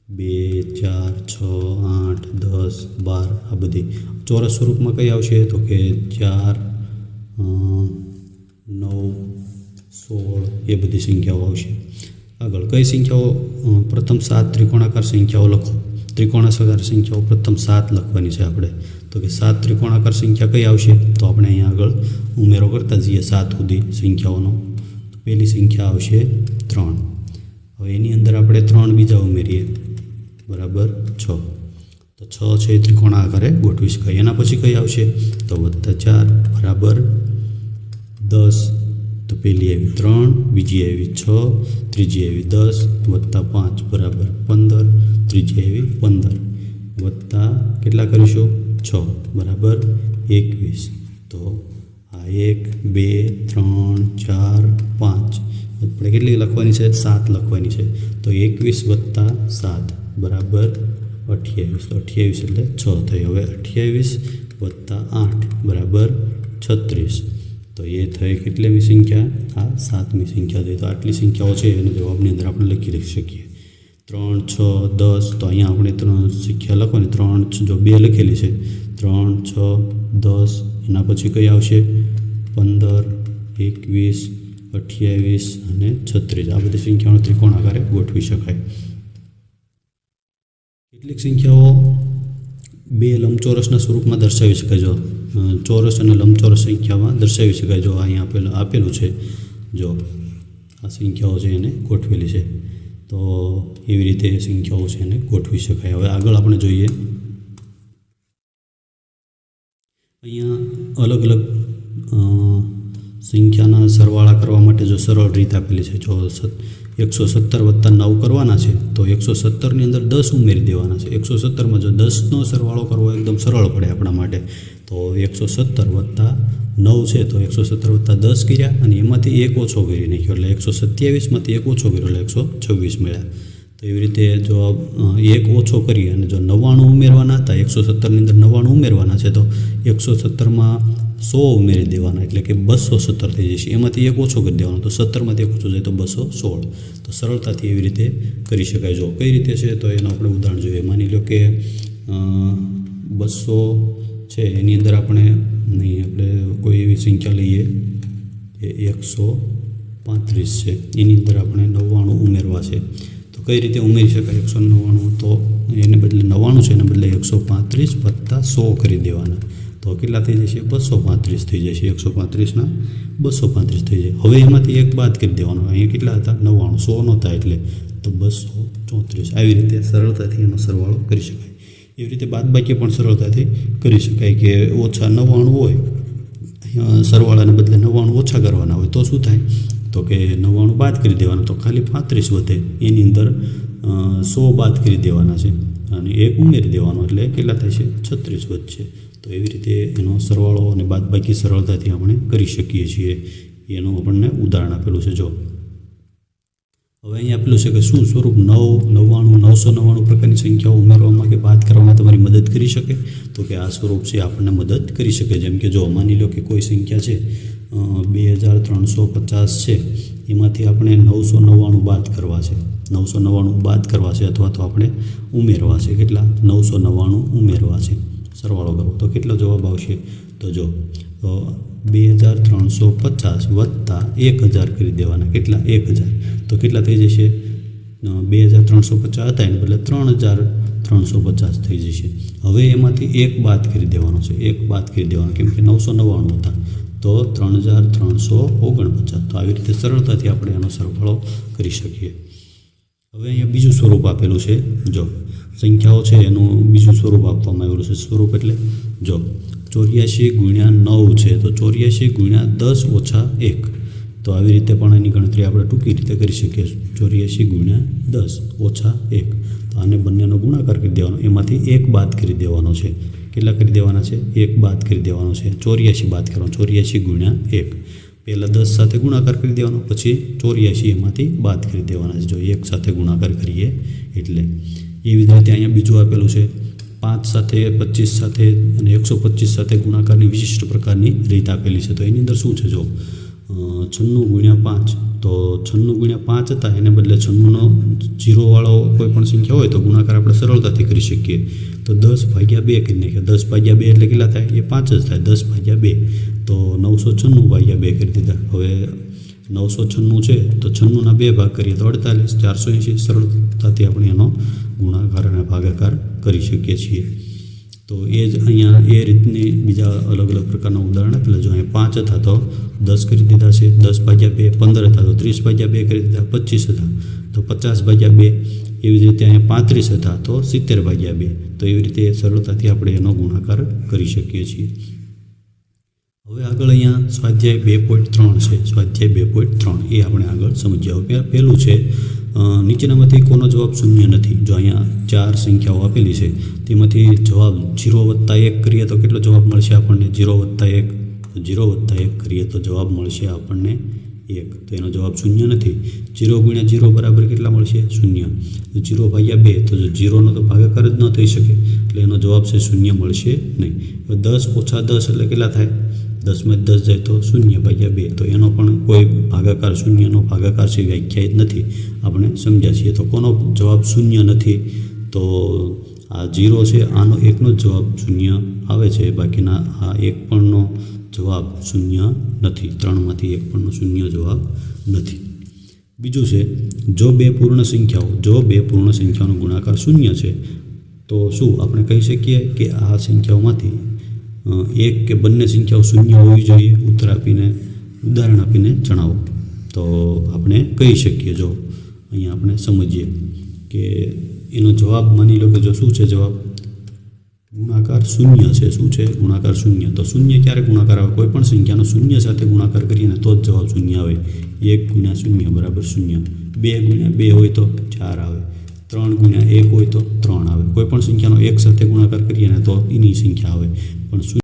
2 4 6 8 10 12 આ બધી ચોરસ સ્વરૂપમાં કઈ આવશે તો કે 4 9 16 એ બધી સંખ્યાઓ આવશે। આગળ કઈ સંખ્યાઓ પ્રથમ 7 ત્રિકોણાકાર સંખ્યાઓ લખો। ત્રિકોણાકાર સંખ્યાઓ પ્રથમ 7 લખવાની છે આપણે તો કે 7 ત્રિકોણાકાર સંખ્યા કઈ આવશે તો આપણે અહીંયા આગળ ઉમેરો કરતા જઈએ 7 સુધી સંખ્યાઓનો। તો પહેલી સંખ્યા આવશે 3। હવે એની અંદર આપણે 3 બીજા ઉમેરીએ બરાબર 6 તો 6 છે ત્રિકોણાકારે ગોઠવી શકાય। એના પછી કઈ આવશે તો +4 બરાબર 10 તો પહેલી આવી 3 બીજી આવી 6 ત્રીજી આવી 10 +5 બરાબર 15 ત્રીજી આવી 15 વત્તા કેટલા કરીશું 6 બરાબર 21 તો આ 1 2 3 4 5 આપણે કેટલી લખવાની છે 7 લખવાની છે તો 21 + 7 બરાબર 28 તો 28 એટલે 6 થઈ। હવે 28 + 8 બરાબર 36 તો એ થઈ કેટલીમી સંખ્યા આ 7મી સંખ્યા થઈ। તો આટલી સંખ્યાઓ છે એનો જવાબની અંદર આપણે લખી શકીએ 3 6 10 તો અહીંયા આપણે 3 સંખ્યા લખવાની 3 જો 2 લખેલી છે 3 6 10 એના પછી કઈ આવશે 15 21 28 અને 36 આ બધી સંખ્યાઓનો ત્રિકોણાકારે ગોઠવી શકાય। કેટલીક સંખ્યાઓ 2 લંબચોરસના સ્વરૂપમાં દર્શાવી શકાય। જો ચોરસ અને લંબચોરસ સંખ્યામાં દર્શાવી શકાય। જો અહીંયા આપેલું છે જો આ સંખ્યાઓ છે એને ગોઠવેલી છે તો એવી રીતે સંખ્યાઓ છે એને ગોઠવી શકાય। હવે આગળ આપણે જોઈએ અહીંયા અલગ અલગ સંખ્યાના સરવાળા કરવા માટે જો સરળ રીત આપેલી છે જો 117 + 9 કરવાના છે તો 117ની અંદર 10 ઉમેરી દેવાના છે। 117માં જો 10નો સરવાળો કરવો એકદમ સરળ પડે આપણા માટે તો 117 + 9 છે તો 117 + 10 કર્યા અને એમાંથી 1 ઓછો કરી નાખ્યો એટલે 127માંથી 1 ઓછો કર્યો એટલે 126 મળ્યા। તો એવી રીતે જો 1 ઓછો કરી અને જો 99 ઉમેરવાના હતા 117ની અંદર 99 ઉમેરવાના છે તો 117માં 100 ઉમેરી દેવાના એટલે કે 217 થઈ જશે। એમાંથી 1 ઓછો કરી દેવાનો તો 17માંથી 1 ઓછો જાય તો 216 તો સરળતાથી એવી રીતે કરી શકાય। જો કઈ રીતે છે તો એનું આપણે ઉદાહરણ જોઈએ। માની લો કે 200 છે એની અંદર આપણે કોઈ એવી સંખ્યા લઈએ કે 135 છે એની અંદર આપણે 99 ઉમેરવા છે તો કઈ રીતે ઉમેરી શકાય 199 તો એને બદલે 99 છે એને બદલે 135 + 100 કરી દેવાના તો કેટલા થઈ જશે 235 થઈ જશે। 135ના 235 થઈ જાય। હવે એમાંથી 1 બાદ કરી દેવાનો અહીંયા કેટલા હતા 99 100 નહોતા એટલે તો 234 આવી રીતે સરળતાથી એનો સરવાળો કરી શકાય। એવી રીતે બાદબાકી પણ સરળતાથી કરી શકાય કે -99 હોય સરવાળાને બદલે 99 ઓછા કરવાના હોય તો શું થાય તો કે 99 બાદ કરી દેવાના તો ખાલી 35 વધે એની અંદર 100 બાદ કરી દેવાના છે અને 1 ઉમેરી દેવાનો એટલે કેટલા થશે 36 વધશે। તો એવી રીતે એનો સરવાળો અને બાદબાકી સરળતાથી આપણે કરી શકીએ છીએ। એનું આપણને ઉદાહરણ આપેલું છે। જો હવે અહીંયા આપેલું છે કે શું સ્વરૂપ 9 99 999 પ્રકારની સંખ્યાઓ ઉમેરવામાં કે બાદ કરવામાં તમારી મદદ કરી શકે તો કે આ સ્વરૂપ છે આપણને મદદ કરી શકે। જેમ કે જો માની લો કે કોઈ સંખ્યા છે 2350 છે એમાંથી આપણે 999 બાદ કરવા છે 999 બાદ કરવા છે અથવા તો આપણે ઉમેરવા છે કેટલા 999 ઉમેરવા છે સરવાળો કરો તો કેટલો જવાબ આવશે તો જો 2350 વત્તા 1000 કરી દેવાના કેટલા 1000 તો કેટલા થઈ જશે 2350 હતા એને બદલે 3350 થઈ જશે। હવે એમાંથી 1 બાદ કરી દેવાનો છે 1 બાદ કરી દેવાનો કેમ કે 999 હતા તો 3349 તો આવી રીતે સરળતાથી આપણે એનો સરવાળો કરી શકીએ। હવે અહીંયા બીજું સ્વરૂપ આપેલું છે જો સંખ્યાઓ છે એનું બીજું સ્વરૂપ આપવામાં આવેલું છે। સ્વરૂપ એટલે જો 84 × 9 છે તો 84 × 10 - 1 તો આવી રીતે પણ એની ગણતરી આપણે ટૂંકી રીતે કરી શકીએ। 84 × 10 - 1 તો આને બંનેનો ગુણાકાર કરી દેવાનો એમાંથી 1 બાદ કરી દેવાનો છે કેટલા કરી દેવાના છે 1 બાદ કરી દેવાનો છે 84 બાદ કરવાનો 84 × 1 પહેલાં 10 સાથે ગુણાકાર કરી દેવાનો પછી 84 એમાંથી બાદ કરી દેવાના છે જો 1 સાથે ગુણાકાર કરીએ એટલે। એવી જ રીતે અહીંયા બીજું આપેલું છે 5 સાથે 25 સાથે અને 125 સાથે ગુણાકારની વિશિષ્ટ પ્રકારની રીત આપેલી છે તો એની અંદર શું છે જો 96 × 5 તો 96 ગુણ્યા 5 હતા, એને બદલે 96નો 0વાળો કોઈ પણ સંખ્યા હોય તો ગુણાકાર આપણે સરળતાથી કરી શકીએ. તો 10/2 કરી નાખીએ. 10/2 એટલે કેટલા થાય? એ 5 જ થાય. 10/2 તો 996/2 કરી દીધા. હવે 996 છે તો 96ના 2 ભાગ કરીએ તો 48, 480. સરળતાથી આપણે એનો ગુણાકાર અને ભાગાકાર કરી શકીએ છીએ. તો એ જ અહીંયા એ રીતની બીજા અલગ અલગ પ્રકારના ઉદાહરણ આપેલા. જો અહીંયા 5 હતા તો 10 કરી દીધા છે. 10/2 15 હતા તો 30/2 કરી દીધા. 25 હતા તો 50/2. એવી જ રીતે અહીંયા 35 હતા તો 70/2. તો એવી રીતે સરળતાથી આપણે એનો ગુણાકાર કરી શકીએ છીએ. હવે આગળ અહીંયા સ્વાધ્યાય 2.3 છે. સ્વાધ્યાય 2.3 એ આપણે આગળ સમજ્યા. પહેલું છે નીચેનામાંથી કોનો જવાબ શૂન્ય નથી. જો અહીંયા 4 સંખ્યાઓ આપેલી છે તેમાંથી જવાબ 0+1 કરીએ તો કેટલો જવાબ મળશે આપણને? 0+1. 0+1 કરીએ તો જવાબ મળશે આપણને 1. તો એનો જવાબ શૂન્ય નથી. 0 × 0 બરાબર કેટલા મળશે? 0. 0/2 તો જો 0નો તો ભાગાકાર જ ન થઈ શકે એટલે એનો જવાબ છે શૂન્ય મળશે નહીં. 10 - 10 એટલે કેટલા થાય? 10 માં 10 જાય તો 0/2. તો એનો પણ કોઈ ભાગાકાર, શૂન્યનો ભાગાકાર છે વ્યાખ્યાયિત નથી. આપણે સમજ્યા છીએ. તો કોનો જવાબ શૂન્ય નથી? તો આ 0 છે, આનો 1નો જ જવાબ શૂન્ય આવે છે. બાકીના આ 1 પણનો જવાબ શૂન્ય નથી. 3માંથી 1 પણનો શૂન્ય જવાબ નથી. બીજું છે જો બે પૂર્ણ સંખ્યાઓનો ગુણાકાર શૂન્ય છે તો શું આપણે કહી શકીએ કે આ સંખ્યાઓમાંથી એક કે બંને સંખ્યાઓ શૂન્ય હોવી જોઈએ? ઉદાહરણ આપીને જણાવો. તો આપણે કહી શકીએ. જો અહીંયા આપણે સમજીએ કે એનો જવાબ માની લો કે જો શું છે જવાબ? ગુણાકાર શૂન્ય છે. શું છે? ગુણાકાર શૂન્ય. તો શૂન્ય ક્યારે ગુણાકાર આવે? કોઈ પણ સંખ્યાનો શૂન્ય સાથે ગુણાકાર કરીએ ને તો જ જવાબ શૂન્ય આવે. 1 × 0 બરાબર 0. 2 × 2 હોય તો 4 આવે. 3 × 1 હોય તો 3 આવે. કોઈ પણ સંખ્યાનો 1 સાથે ગુણાકાર કરીએ ને તો એની સંખ્યા આવે. પણ